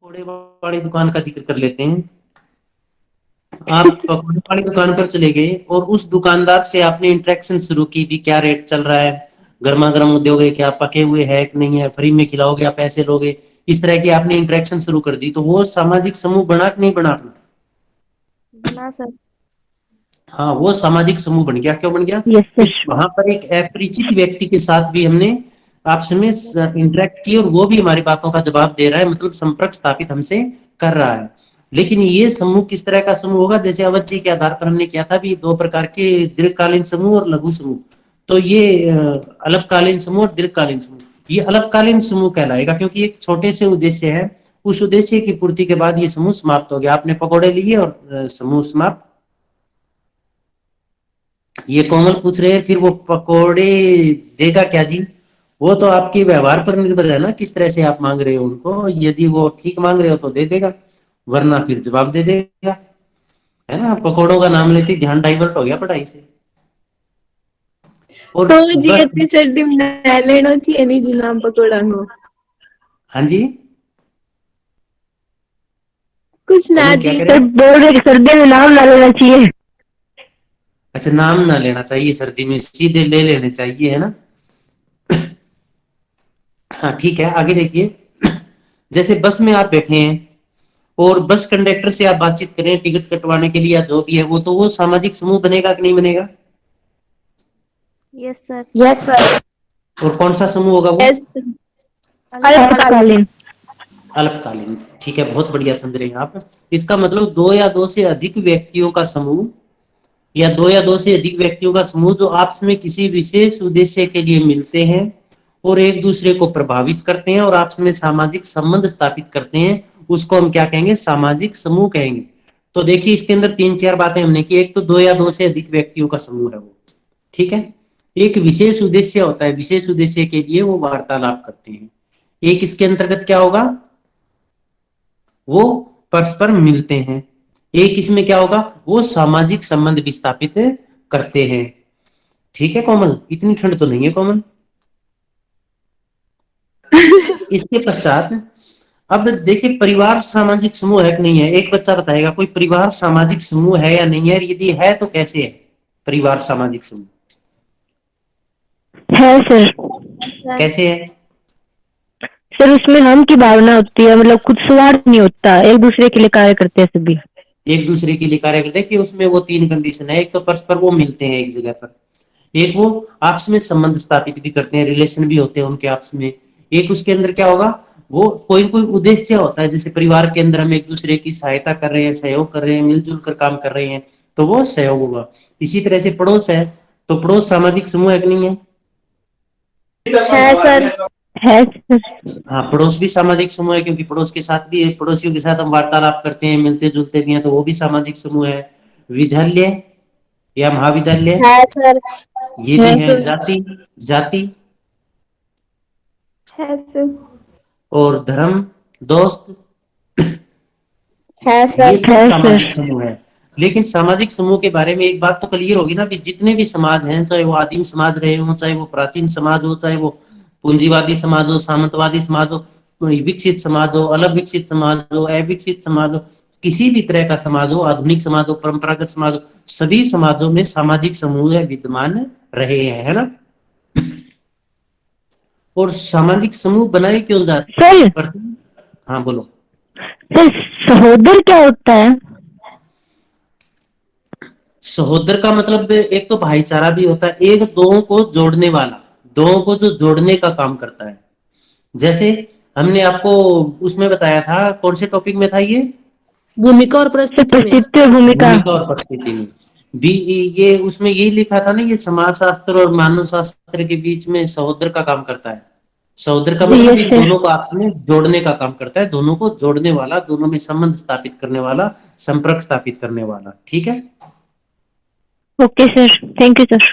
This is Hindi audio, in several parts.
पकौड़े वाली दुकान का जिक्र कर लेते हैं। आप पकौड़े वाली दुकान पर चले गए और उस दुकानदार से आपने इंटरेक्शन शुरू की भी क्या रेट चल रहा है, गर्मा गर्म दोगे क्या, पके हुए है कि नहीं है, फ्री में खिलाओगे या पैसे लोगे। इस तरह की आपने इंटरेक्शन शुरू कर दी, तो वो सामाजिक समूह बना कि नहीं बना अपना? बना सर। हाँ, वो सामाजिक समूह बन गया। क्यों बन गया? यस क्योंकि सर। वहां पर एक अपरिचित व्यक्ति के साथ भी हमने आपस में इंटरेक्ट की और वो भी हमारी बातों का जवाब दे रहा है, मतलब संपर्क स्थापित हमसे कर रहा है। लेकिन ये समूह किस तरह का समूह होगा? जैसे अवधि के आधार पर हमने किया था भी दो प्रकार के, दीर्घकालीन समूह और लघु समूह। तो ये अल्पकालीन समूह और दीर्घकालीन समूह, ये अल्पकालीन समूह कहलाएगा क्योंकि एक छोटे से उद्देश्य है, उस उद्देश्य की पूर्ति के बाद ये समूह समाप्त हो गया। आपने पकौड़े लिए और समूह समाप्त। ये कोमल पूछ रहे हैं फिर वो पकोड़े देगा क्या जी? वो तो आपके व्यवहार पर निर्भर है ना, किस तरह से आप मांग रहे हो उनको। यदि वो ठीक मांग रहे हो तो दे देगा, वरना फिर जवाब दे देगा। है ना, पकोड़ों का नाम लेते ही ध्यान डाइवर्ट हो गया पढ़ाई से। और तो जी बस। इतनी सर्दी में ना लेना चाहिए नहीं जी नाम पकौड़ा को। हाँ जी, कुछ ना कोमल क्या जी। करे? सर बोल रहे सर्दी में नाम ना लेना चाहिए। अच्छा, नाम ना लेना चाहिए सर्दी में, सीधे ले लेने चाहिए, है ना। हाँ ठीक है, आगे देखिए। जैसे बस में आप बैठे हैं और बस कंडक्टर से आप बातचीत करें टिकट कटवाने के लिए या जो भी है, वो तो वो सामाजिक समूह बनेगा कि नहीं बनेगा? Yes sir. Yes sir. और कौन सा समूह होगा वो? यस। अल्पकालीन। अल्पकालीन। ठीक है, बहुत बढ़िया समझ रहे हैं आप। इसका मतलब दो या दो से अधिक व्यक्तियों का समूह, या दो या दो से अधिक व्यक्तियों का समूह जो आपस में किसी विशेष उद्देश्य के लिए मिलते हैं और एक दूसरे को प्रभावित करते हैं और आपस में सामाजिक संबंध स्थापित करते हैं, उसको हम क्या कहेंगे? सामाजिक समूह कहेंगे। तो देखिए, इसके अंदर तीन चार बातें हमने की। एक तो दो या दो से अधिक व्यक्तियों का समूह है वो, ठीक है। एक विशेष उद्देश्य होता है, विशेष उद्देश्य के लिए वो वार्तालाप करते हैं। एक इसके अंतर्गत क्या होगा? वो परस्पर मिलते हैं। एक इसमें क्या होगा? वो सामाजिक संबंध विस्थापित करते हैं। ठीक है कोमल, इतनी ठंड तो नहीं है कोमल। इसके पश्चात अब देखिए, परिवार सामाजिक समूह है कि नहीं है? एक बच्चा बताएगा कोई परिवार सामाजिक समूह है या नहीं है, यदि है तो कैसे है परिवार सामाजिक समूह? है सर। कैसे है? सर उसमें हम की भावना होती है, मतलब कुछ स्वार्थ नहीं होता, एक दूसरे के लिए कार्य करते हैं सभी। एक दूसरे के लिए कार्य करते हैं कि उसमें वो तीन कंडीशन है। एक तो परस्पर वो मिलते हैं एक जगह पर, एक वो आपस में संबंध स्थापित भी करते हैं, रिलेशन भी होते हैं उनके आपस में। एक उसके अंदर क्या होगा? वो कोई कोई उद्देश्य होता है, जैसे परिवार के अंदर हम एक दूसरे की सहायता कर रहे हैं, सहयोग कर रहे हैं, मिलजुल कर काम कर रहे हैं, तो वो सहयोग होगा। इसी तरह से पड़ोस है, तो पड़ोस सामाजिक समूह है कि नहीं है? है सर। है सर। हाँ, पड़ोस भी सामाजिक समूह है क्योंकि पड़ोस के साथ भी, पड़ोसियों के साथ हम वार्तालाप करते हैं, मिलते जुलते भी हैं, तो वो भी सामाजिक समूह है। विद्यालय या महाविद्यालय, है सर। ये भी है है। सर। जाति, जाति है सर। और धर्म, दोस्त, है ये सर। सब सामाजिक समूह है। लेकिन सामाजिक समूह के बारे में एक बात तो क्लियर होगी ना, कि जितने भी समाज हैं, चाहे वो आदिम समाज रहे हो, चाहे वो प्राचीन समाज हो, चाहे वो पूंजीवादी समाज हो, सामंतवादी समाज हो, विकसित समाज हो, अलग विकसित समाज हो, अविकसित समाज हो, किसी भी तरह का समाज हो, आधुनिक समाज हो, परंपरागत समाज हो, सभी समाजों में सामाजिक समूह विद्यमान रहे हैं, है ना। और सामाजिक समूह बनाए क्यों जाते सर। हैं? हाँ बोलो। सर सहोदर क्या होता है? सहोदर का मतलब एक तो भाईचारा भी होता है, एक दो को जोड़ने वाला, दो को जो जोड़ने का काम करता है। जैसे हमने आपको उसमें बताया था, कौन से टॉपिक में था ये? भूमिका और परिस्थिति में। परिस्थिति भूमिका। भूमिका और परिस्थिति में भी। ये उसमें यही लिखा था ना, ये समाज शास्त्र और मानव शास्त्र के बीच में सहोदर का काम करता है। सहोदर का मतलब यस इन सर। दोनों को आपस में जोड़ने का काम करता है, दोनों को जोड़ने वाला, दोनों में संबंध स्थापित करने वाला, संपर्क स्थापित करने वाला। ठीक है। Okay sir. Thank you sir.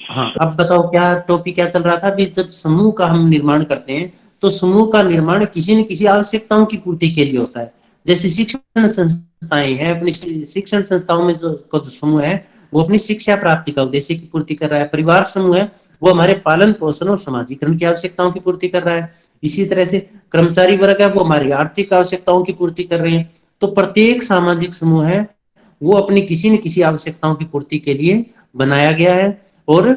हाँ, अब बताओ क्या टॉपिक क्या चल रहा था अभी? जब समूह का हम निर्माण करते हैं, तो समूह का निर्माण किसी न किसी आवश्यकताओं की पूर्ति के लिए होता है। जैसे शिक्षण संस्थाएं हैं, अपनी शिक्षण संस्थाओं में जो समूह है, वो अपनी शिक्षा प्राप्ति का उद्देश्य की पूर्ति कर रहा है। परिवार समूह है, वो हमारे पालन पोषण और समाजीकरण की आवश्यकताओं की पूर्ति कर रहा है। इसी तरह से कर्मचारी वर्ग है वो हमारी आर्थिक आवश्यकताओं की पूर्ति कर रहे हैं। तो प्रत्येक सामाजिक समूह है वो अपनी किसी न किसी आवश्यकताओं की पूर्ति के लिए बनाया गया है। और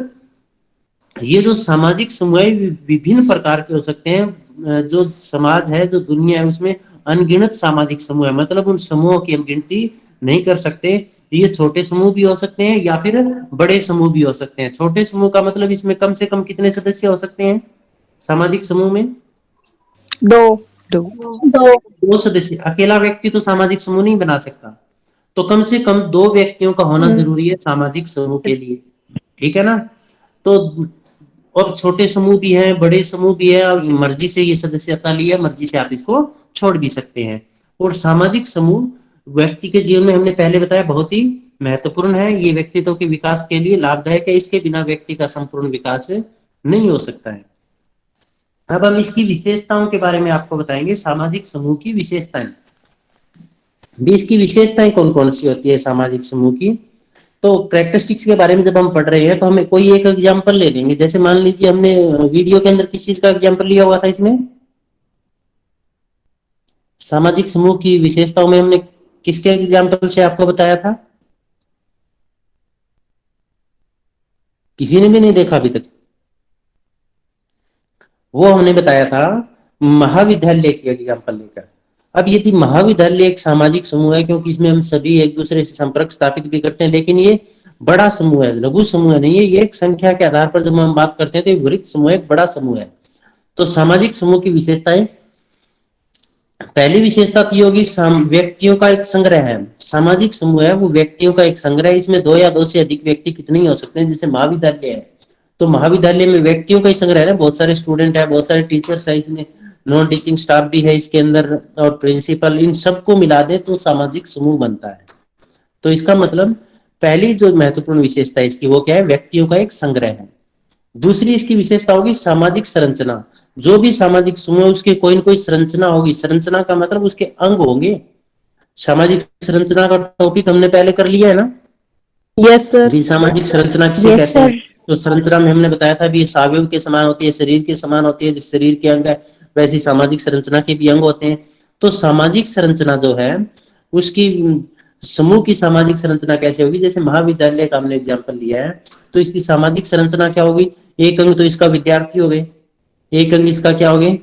ये जो सामाजिक समूह है विभिन्न प्रकार के हो सकते हैं। जो समाज है, जो दुनिया है, उसमें अनगिनत सामाजिक समूह है, मतलब उन समूहों की हम गिनती नहीं कर सकते। ये छोटे समूह भी हो सकते हैं या फिर बड़े समूह भी हो सकते हैं। छोटे समूह का मतलब इसमें कम से कम कितने सदस्य हो सकते हैं सामाजिक समूह में? दो। दो। दो सदस्य। अकेला व्यक्ति तो सामाजिक समूह नहीं बना सकता, तो कम से कम दो व्यक्तियों का होना जरूरी है सामाजिक समूह के लिए, ठीक है ना? तो अब छोटे समूह भी हैं, बड़े समूह भी है, अब मर्जी से ये सदस्यता लिया, मर्जी से आप इसको छोड़ भी सकते हैं। और सामाजिक समूह व्यक्ति के जीवन में हमने पहले बताया बहुत ही महत्वपूर्ण है। ये व्यक्तित्व के विकास के लिए लाभदायक है, इसके बिना व्यक्ति का संपूर्ण विकास नहीं हो सकता है। अब हम इसकी विशेषताओं के बारे में आपको बताएंगे, सामाजिक समूह की विशेषताएं। भी इसकी विशेषताएं कौन कौन सी होती है सामाजिक समूह की? तो कैरेक्टरिस्टिक्स के बारे में जब हम पढ़ रहे हैं तो हमें कोई एक एग्जांपल ले लेंगे। जैसे मान लीजिए हमने वीडियो के अंदर किस चीज का एग्जांपल लिया हुआ था, इसमें सामाजिक समूह की विशेषताओं में हमने किसके एग्जांपल से आपको बताया था? किसी ने भी नहीं देखा अभी तक? वो हमने बताया था महाविद्यालय के एग्जांपल लेकर। अब यदि महाविद्यालय एक सामाजिक समूह है, क्योंकि इसमें हम सभी एक दूसरे से संपर्क स्थापित भी करते हैं, लेकिन ये बड़ा समूह है, लघु समूह नहीं है। ये एक संख्या के आधार पर जब हम बात करते हैं तो वृहत समूह एक बड़ा समूह है। तो सामाजिक समूह की विशेषताएं, पहली विशेषता तो ये होगी व्यक्तियों का एक संग्रह है। सामाजिक समूह है वो व्यक्तियों का एक संग्रह है, इसमें दो या दो से अधिक व्यक्ति कितने ही हो सकते हैं। जैसे महाविद्यालय है तो महाविद्यालय में व्यक्तियों का ही संग्रह है, बहुत सारे स्टूडेंट है, बहुत सारे टीचर्स है, इसमें नॉन टीचिंग स्टाफ भी है इसके अंदर, और प्रिंसिपल, इन सबको मिला दे तो सामाजिक समूह बनता है। तो इसका मतलब पहली जो महत्वपूर्ण विशेषता है इसकी वो क्या है? व्यक्तियों का एक संग्रह है। दूसरी इसकी विशेषता होगी सामाजिक संरचना। जो भी सामाजिक समूह है उसकी कोई न कोई संरचना होगी। संरचना का मतलब उसके अंग होंगे। सामाजिक संरचना का टॉपिक हमने पहले कर लिया है ना? Yes sir. सामाजिक संरचना किसे कहते हैं? तो संरचना में हमने बताया था भी ये सावयव के समान होती है, शरीर के समान होती है। जिस शरीर के अंग है वैसी सामाजिक संरचना के भी अंग होते हैं। तो सामाजिक संरचना जो है उसकी समूह की सामाजिक संरचना कैसे होगी? जैसे महाविद्यालय का हमने एग्जाम्पल लिया है तो इसकी सामाजिक संरचना क्या होगी? एक अंग तो इसका विद्यार्थी हो गए, एक अंग इसका क्या हो गए?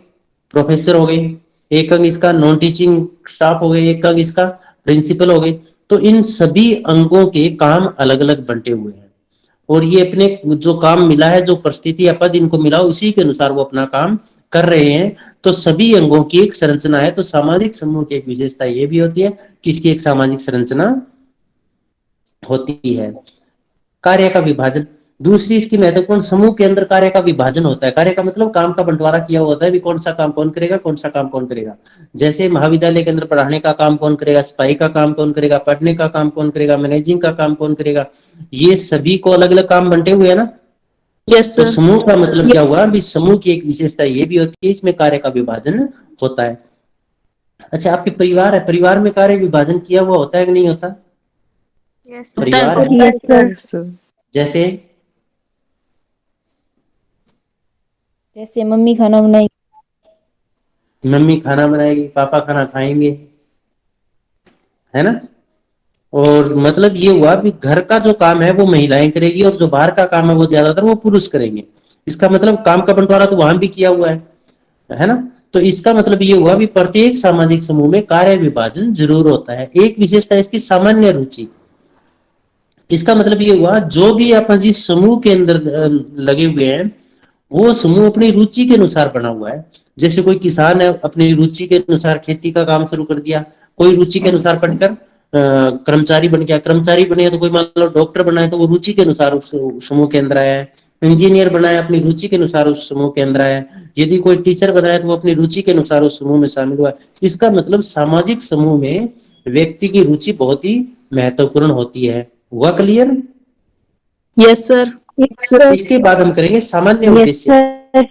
प्रोफेसर हो गए, एक अंग इसका नॉन टीचिंग स्टाफ हो गए, एक अंग इसका प्रिंसिपल हो गए। तो इन सभी अंगों के काम अलग अलग बंटे हुए हैं और ये अपने जो काम मिला है, जो परिस्थिति या पद इनको मिला उसी के अनुसार वो अपना काम कर रहे हैं। तो सभी अंगों की एक संरचना है। तो सामाजिक समूह की एक विशेषता ये भी होती है कि इसकी एक सामाजिक संरचना होती है। कार्य का विभाजन, दूसरी इसकी महत्वपूर्ण, समूह के अंदर कार्य का विभाजन होता है। कार्य का मतलब काम का बंटवारा किया होता है भी कौन सा काम कौन करेगा, कौन सा काम कौन करेगा। जैसे महाविद्यालय के अंदर पढ़ाने का काम कौन करेगा, सफाई का काम कौन करेगा, पढ़ने का काम कौन करेगा, मैनेजिंग का काम कौन करेगा, ये सभी को अलग अलग काम बंटे हुए है ना? यस तो सर। समूह का मतलब क्या हुआ? भी समूह की एक विशेषता ये भी होती है इसमें कार्य का विभाजन होता है। अच्छा, आपके परिवार है, परिवार में कार्य विभाजन किया हुआ होता है कि नहीं होता? परिवार है। Yes sir. जैसे जैसे मम्मी खाना बनाएगी, मम्मी खाना बनाएगी, पापा खाना खाएंगे, है ना? और मतलब ये हुआ कि घर का जो काम है वो महिलाएं करेगी और जो बाहर का काम है वो ज्यादातर वो पुरुष करेंगे। इसका मतलब काम का बंटवारा तो वहां भी किया हुआ है ना? तो इसका मतलब ये हुआ भी प्रत्येक सामाजिक समूह में कार्य विभाजन जरूर होता है। एक विशेषता इसकी सामान्य रुचि। इसका मतलब ये हुआ जो भी अपन जिस समूह के अंदर लगे हुए हैं वो समूह अपनी रुचि के अनुसार बना हुआ है। जैसे कोई किसान है, अपनी रुचि के अनुसार खेती का काम शुरू कर दिया, कोई रुचि के अनुसार पढ़कर कर्मचारी बन गया, कर्मचारी बने तो कोई मान लो डॉक्टर बना है तो वो रुचि के अनुसार उस समूह के अंदर आया है, इंजीनियर बना है अपनी रुचि के अनुसार उस समूह के अंदर आया है, यदि कोई टीचर बना है तो वो अपनी रुचि के अनुसार उस समूह में शामिल हुआ है। इसका मतलब सामाजिक समूह में व्यक्ति की रुचि बहुत ही महत्वपूर्ण होती है। हुआ क्लियर? Yes sir. इसके बाद हम करेंगे सामान्य उद्देश्य।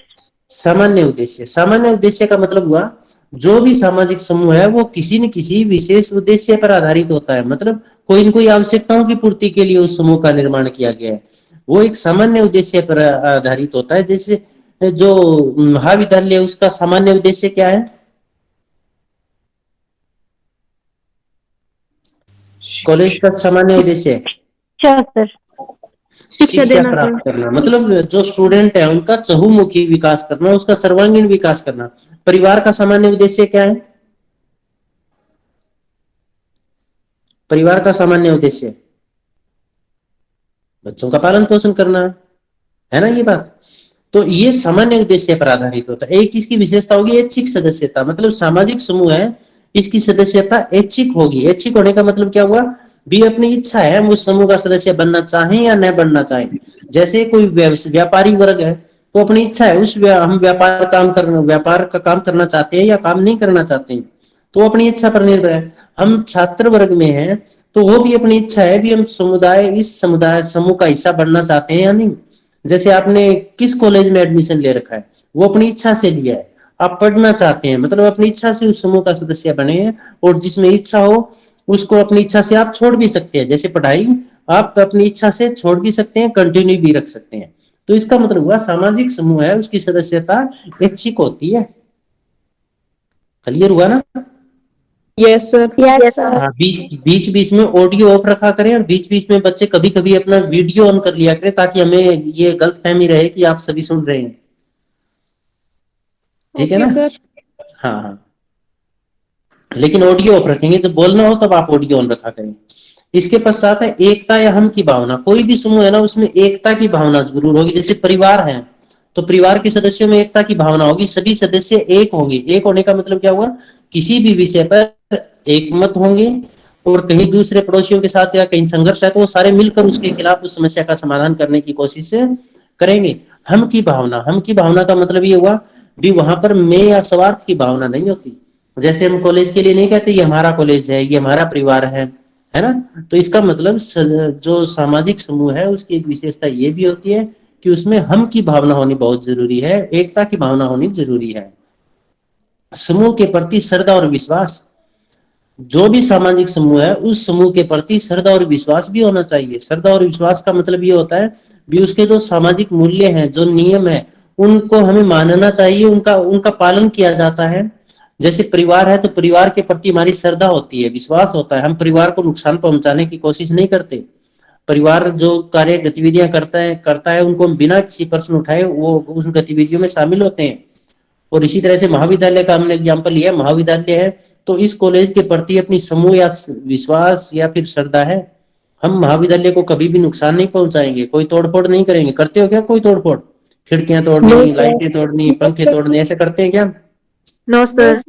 सामान्य उद्देश्य, सामान्य उद्देश्य का मतलब हुआ जो भी सामाजिक समूह है वो किसी न किसी विशेष उद्देश्य पर आधारित होता है। मतलब कोई न कोई आवश्यकताओं की पूर्ति के लिए उस समूह का निर्माण किया गया है, वो एक सामान्य उद्देश्य पर आधारित होता है। जैसे जो महाविद्यालय है उसका सामान्य उद्देश्य क्या है? कॉलेज का सामान्य उद्देश्य अच्छा सर। शिक्षा देना सर। प्राप्त करना, मतलब जो स्टूडेंट है उनका चहुमुखी विकास करना, उसका सर्वांगीण विकास करना। परिवार का सामान्य उद्देश्य क्या है? परिवार का सामान्य उद्देश्य बच्चों का पालन पोषण करना है ना, ये बात। तो ये सामान्य उद्देश्य पर आधारित होता है। एक इसकी विशेषता होगी ऐच्छिक सदस्यता, मतलब सामाजिक समूह है इसकी सदस्यता ऐच्छिक होगी। ऐच्छिक होने का मतलब क्या हुआ? भी अपनी इच्छा है उस समूह का सदस्य बनना चाहे या न बनना चाहे। जैसे कोई व्यापारी वर्ग है तो अपनी इच्छा है हम व्यापार का काम करना चाहते हैं या काम नहीं करना चाहते हैं, तो अपनी इच्छा पर निर्भर है। हम छात्र वर्ग में हैं तो वो भी अपनी इच्छा है भी हम इस समुदाय समूह का हिस्सा बनना चाहते हैं या नहीं। जैसे आपने किस कॉलेज में एडमिशन ले रखा है, वो अपनी इच्छा से लिया है। आप पढ़ना चाहते हैं मतलब अपनी इच्छा से उस समूह का सदस्य बने हैं, और जिसमें इच्छा हो उसको अपनी इच्छा से आप छोड़ भी सकते हैं। जैसे पढ़ाई आप अपनी इच्छा से छोड़ भी सकते हैं, कंटिन्यू भी रख सकते हैं। तो इसका मतलब हुआ सामाजिक समूह है उसकी सदस्यता ऐच्छिक होती है। क्लियर हुआ ना? Yes sir. Yes sir. हाँ, बीच बीच में ऑडियो ऑफ रखा करें, और बीच बीच में बच्चे कभी कभी अपना वीडियो ऑन कर लिया करें, ताकि हमें ये गलतफहमी रहे कि आप सभी सुन रहे हैं। ठीक है ना? सर। हाँ हाँ, लेकिन ऑडियो ऑफ रखेंगे, जब बोलना हो तब आप ऑडियो ऑन रखा करें। इसके पश्चात है एकता या हम की भावना। कोई भी समूह है ना उसमें एकता की भावना जरूर होगी। जैसे परिवार है तो परिवार के सदस्यों में एकता की भावना होगी, सभी सदस्य एक होंगे। एक होने का मतलब क्या हुआ? किसी भी विषय पर एक मत होंगे, और कहीं दूसरे पड़ोसियों के साथ या कहीं संघर्ष है तो वो सारे मिलकर उसके खिलाफ उस समस्या का समाधान करने की कोशिश करेंगे। हम की भावना का मतलब ये हुआ भी वहां पर मैं या स्वार्थ की भावना नहीं होती। जैसे हम कॉलेज के लिए नहीं कहते ये हमारा कॉलेज है, ये हमारा परिवार है ना। तो इसका मतलब जो सामाजिक समूह है उसकी एक विशेषता ये भी होती है कि उसमें हम की भावना होनी बहुत जरूरी है, एकता की भावना होनी जरूरी है। समूह के प्रति श्रद्धा और विश्वास। जो भी सामाजिक समूह है उस समूह के प्रति श्रद्धा और विश्वास भी होना चाहिए। श्रद्धा और विश्वास का मतलब ये होता है भी उसके जो सामाजिक मूल्य हैं, जो नियम है, उनको हमें मानना चाहिए, उनका उनका पालन किया जाता है। जैसे परिवार है तो परिवार के प्रति हमारी श्रद्धा होती है, विश्वास होता है। हम परिवार को नुकसान पहुंचाने की कोशिश नहीं करते। परिवार जो कार्य गतिविधियां करता है उनको बिना किसी प्रश्न उठाए वो उन गतिविधियों में शामिल होते हैं। और इसी तरह से महाविद्यालय का हमने एग्जाम्पल लिया, महाविद्यालय है तो इस कॉलेज के प्रति अपनी समूह या विश्वास या फिर श्रद्धा है। हम महाविद्यालय को कभी भी नुकसान नहीं पहुंचाएंगे, कोई तोड़फोड़ नहीं करेंगे। करते हो क्या कोई तोड़फोड़? खिड़कियां तोड़नी, लाइटें तोड़नी, पंखे तोड़ने, ऐसे करते हैं क्या? No sir.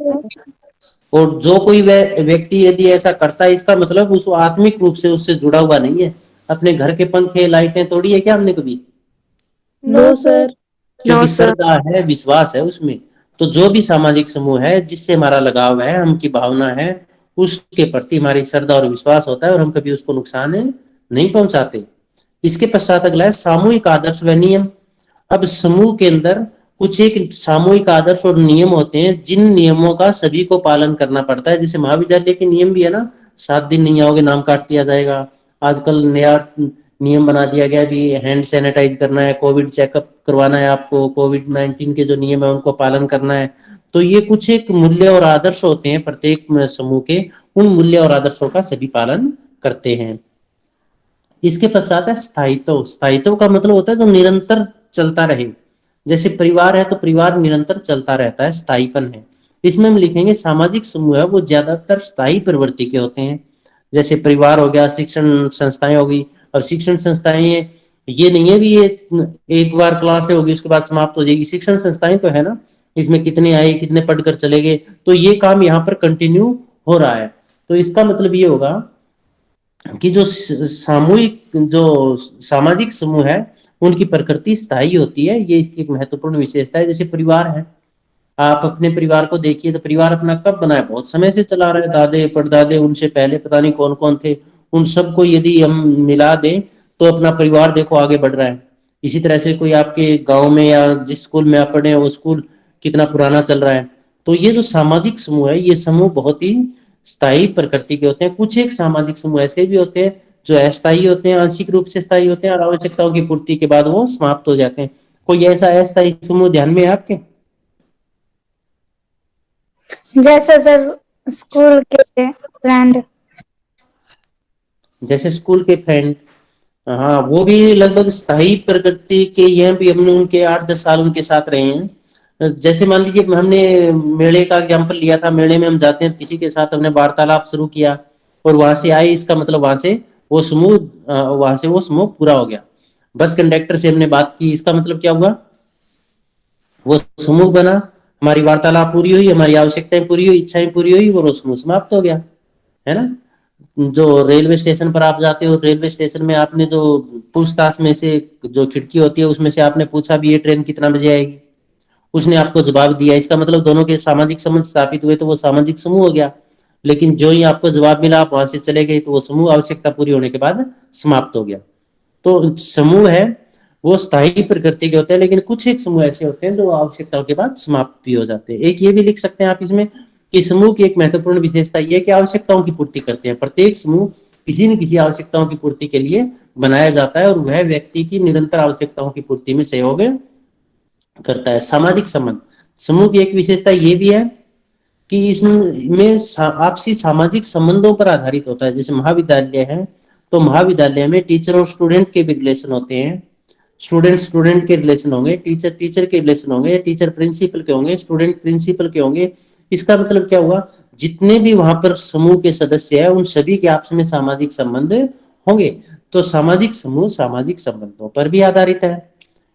और जो कोई व्यक्ति यदि ऐसा करता है इसका मतलब उस आत्मिक रूप से उससे जुड़ा हुआ नहीं है। अपने घर के पंखे लाइटें तोड़ी है क्या हमने कभी? No sir. क्योंकि श्रद्धा है, विश्वास है उसमें। तो जो भी सामाजिक समूह है जिससे हमारा लगाव है, हम की भावना है, उसके प्रति हमारी श्रद्धा और विश्वास होता है, और हम कभी उसको नुकसान नहीं पहुंचाते। इसके पश्चात अगला है सामूहिक आदर्श व नियम। अब समूह के अंदर कुछ एक सामूहिक आदर्श और नियम होते हैं जिन नियमों का सभी को पालन करना पड़ता है। जैसे महाविद्यालय के नियम भी है ना, 7 दिन नहीं आओगे नाम काट दिया जाएगा। आजकल नया नियम बना दिया गया भी हैंड सैनिटाइज करना है, कोविड चेकअप करवाना है आपको, कोविड-19 के जो नियम है उनको पालन करना है। तो ये कुछ एक मूल्य और आदर्श होते हैं प्रत्येक समूह के, उन मूल्य और आदर्शों का सभी पालन करते हैं। इसके पश्चात है स्थायित्व। स्थायित्व का मतलब होता है जो निरंतर चलता रहे। जैसे परिवार है तो परिवार निरंतर चलता रहता है, स्थायीपन है। इसमें हम लिखेंगे सामाजिक समूह है वो ज्यादातर स्थायी प्रवृत्ति के होते हैं। जैसे परिवार हो गया, शिक्षण संस्थाएं होगी। अब शिक्षण संस्थाएं ये नहीं है भी ये एक बार क्लास होगी उसके बाद समाप्त हो जाएगी। शिक्षण संस्थाएं तो है ना, इसमें कितने आए, कितने पढ़कर चले गए, तो ये काम यहाँ पर कंटिन्यू हो रहा है। तो इसका मतलब ये होगा कि जो सामाजिक समूह है उनकी प्रकृति स्थायी होती है। ये इसकी एक महत्वपूर्ण विशेषता है। जैसे परिवार है, आप अपने परिवार को देखिए तो परिवार अपना कब बना है? बहुत समय से चला रहे, दादे परदादे, उनसे पहले पता नहीं कौन कौन थे। उन सबको यदि हम मिला दें तो अपना परिवार देखो आगे बढ़ रहा है। इसी तरह से कोई आपके गांव में या जिस स्कूल में आप पढ़े वो स्कूल कितना पुराना चल रहा है। तो ये जो सामाजिक समूह है ये समूह बहुत ही स्थायी प्रकृति के होते हैं। कुछ एक सामाजिक समूह ऐसे भी होते हैं जो अस्थायी होते हैं, आंशिक रूप से स्थायी होते हैं और आवश्यकताओं की पूर्ति के बाद वो समाप्त हो जाते हैं। कोई ऐसा अस्थायी समूह ध्यान में है आपके? जैसे सर स्कूल के फ्रेंड। जैसे स्कूल के फ्रेंड, हाँ वो भी लगभग स्थायी प्रकृति के, यह भी हमने उनके 8-10 साल उनके साथ रहे हैं। जैसे मान लीजिए हमने मेले का एग्जाम्पल लिया था, मेले में हम जाते हैं किसी के साथ, हमने वार्तालाप शुरू किया और वहां से आए, इसका मतलब वहां से वो समूह पूरा हो गया। बस कंडक्टर से हमने बात की, इसका मतलब क्या हुआ, वो समूह बना, हमारी वार्तालाप पूरी हुई, हमारी आवश्यकताएं पूरी हुई, इच्छाएं पूरी हुई और वो समूह समाप्त हो गया, है ना। जो रेलवे स्टेशन पर आप जाते हो, रेलवे स्टेशन में आपने जो पूछताछ में से जो खिड़की होती है उसमें से आपने पूछा भी ये ट्रेन कितना बजे आएगी, उसने आपको जवाब दिया, इसका मतलब दोनों के सामाजिक संबंध स्थापित हुए, तो वो सामाजिक समूह हो गया। लेकिन जो ही आपको जवाब मिला आप वहां से चले गए, तो वो समूह आवश्यकता पूरी होने के बाद समाप्त हो गया। तो समूह है वो स्थायी प्रकृति के होते हैं, लेकिन कुछ एक समूह ऐसे होते हैं जो आवश्यकताओं के बाद समाप्त भी हो जाते हैं। एक ये भी लिख सकते हैं आप इसमें कि समूह की एक महत्वपूर्ण विशेषता यह है कि आवश्यकताओं की पूर्ति करते हैं। प्रत्येक समूह किसी न किसी आवश्यकताओं की पूर्ति के लिए बनाया जाता है और वह व्यक्ति की निरंतर आवश्यकताओं की पूर्ति में सहयोग करता है। सामाजिक संबंध, समूह की एक विशेषता ये भी है कि इसमें आपसी सामाजिक संबंधों पर आधारित होता है। जैसे महाविद्यालय है तो महाविद्यालय में टीचर और स्टूडेंट के भी रिलेशन होते हैं, स्टूडेंट के रिलेशन होंगे, टीचर के रिलेशन होंगे, टीचर प्रिंसिपल के होंगे, स्टूडेंट प्रिंसिपल के होंगे। इसका मतलब क्या हुआ, जितने भी वहां पर समूह के सदस्य हैं उन सभी के आपस में सामाजिक संबंध होंगे। तो सामाजिक समूह सामाजिक संबंधों पर भी आधारित है।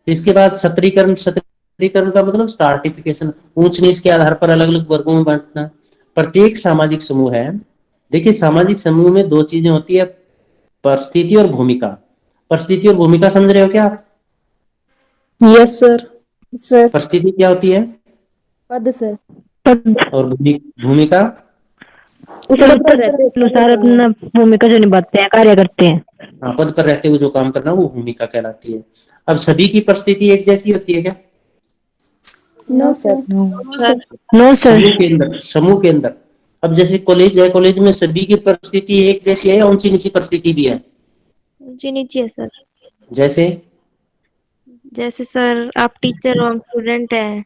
इसके बाद सत्रीकरण का मतलब स्ट्राटिफिकेशन, ऊंच नीच के आधार पर अलग अलग वर्गों में बांटना। प्रत्येक सामाजिक समूह है, देखिए सामाजिक समूह में दो चीजें होती है, परिस्थिति और भूमिका। परिस्थिति और भूमिका समझ रहे हो क्या आप? Yes sir. सर परिस्थिति क्या होती है पद सर। पद और भूमिका? सर पद के अनुसार अपना भूमिका जो निभाते हैं, कार्य करते हैं। हाँ, पद पर रहते हुए जो काम करना वो भूमिका कहलाती है। अब सभी की परिस्थिति एक जैसी होती है क्या? No sir. No sir. समूह के अंदर अब जैसे कॉलेज है, कॉलेज में सभी की परिस्थिति एक जैसी है या ऊंची नीची परिस्थिति भी है? जी नीचे है सर। जैसे जैसे सर आप टीचर और स्टूडेंट हैं।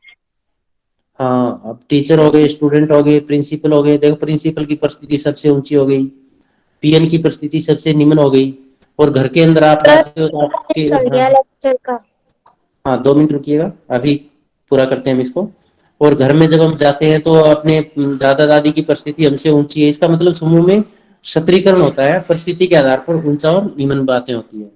हाँ, अब टीचर हो गए, स्टूडेंट हो गए, प्रिंसिपल हो गए। देखो प्रिंसिपल की परिस्थिति सबसे ऊंची हो गई, पीएन की परिस्थिति सबसे निम्न हो गई। और घर के अंदर आप जाते हो तो आपके लेक्चर का। हाँ 2 मिनट रुकिएगा, अभी पूरा करते हैं हम इसको। और घर में जब हम जाते हैं तो अपने दादा दादी की परिस्थिति हमसे ऊंची है। इसका मतलब समूह में सत्रीकरण होता है, परिस्थिति के आधार पर ऊंचा और निम्न बातें होती है।